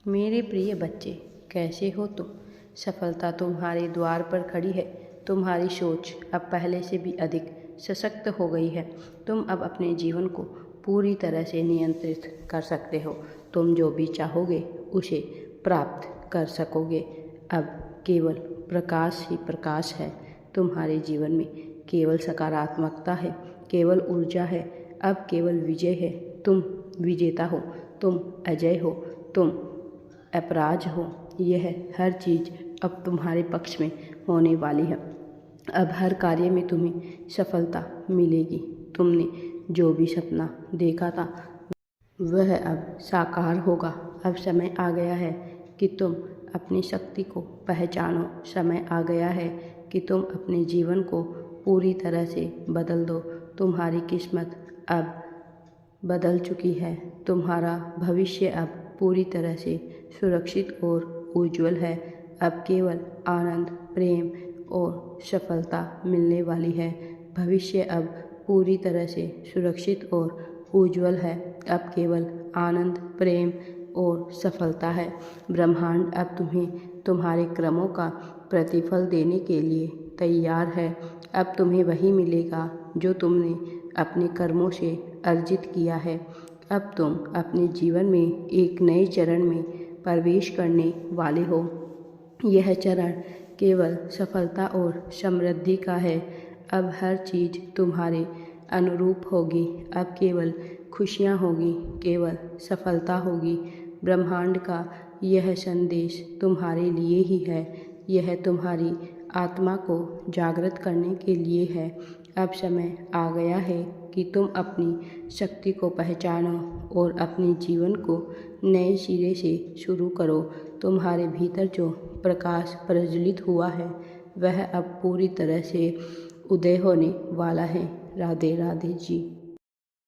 मेरे प्रिय बच्चे, कैसे हो तुम? सफलता तुम्हारे द्वार पर खड़ी है। तुम्हारी सोच अब पहले से भी अधिक सशक्त हो गई है। तुम अब अपने जीवन को पूरी तरह से नियंत्रित कर सकते हो। तुम जो भी चाहोगे उसे प्राप्त कर सकोगे। अब केवल प्रकाश ही प्रकाश है तुम्हारे जीवन में। केवल सकारात्मकता है, केवल ऊर्जा है। अब केवल विजय है। तुम विजेता हो, तुम अजय हो, तुम अपराज हो। यह हर चीज़ अब तुम्हारे पक्ष में होने वाली है। अब हर कार्य में तुम्हें सफलता मिलेगी। तुमने जो भी सपना देखा था वह अब साकार होगा। अब समय आ गया है कि तुम अपनी शक्ति को पहचानो। समय आ गया है कि तुम अपने जीवन को पूरी तरह से बदल दो। तुम्हारी किस्मत अब बदल चुकी है। तुम्हारा भविष्य अब पूरी तरह से सुरक्षित और उज्जवल है। अब केवल आनंद, प्रेम और सफलता मिलने वाली है। भविष्य अब पूरी तरह से सुरक्षित और उज्जवल है। अब केवल आनंद, प्रेम और सफलता है। ब्रह्मांड अब तुम्हें तुम्हारे कर्मों का प्रतिफल देने के लिए तैयार है। अब तुम्हें वही मिलेगा जो तुमने अपने कर्मों से अर्जित किया है। अब तुम अपने जीवन में एक नए चरण में प्रवेश करने वाले हो। यह चरण केवल सफलता और समृद्धि का है। अब हर चीज़ तुम्हारे अनुरूप होगी। अब केवल खुशियाँ होगी, केवल सफलता होगी। ब्रह्मांड का यह संदेश तुम्हारे लिए ही है। यह तुम्हारी आत्मा को जागृत करने के लिए है। अब समय आ गया है कि तुम अपनी शक्ति को पहचानो और अपने जीवन को नए सिरे से शुरू करो। तुम्हारे भीतर जो प्रकाश प्रज्वलित हुआ है वह अब पूरी तरह से उदय होने वाला है। राधे राधे जी।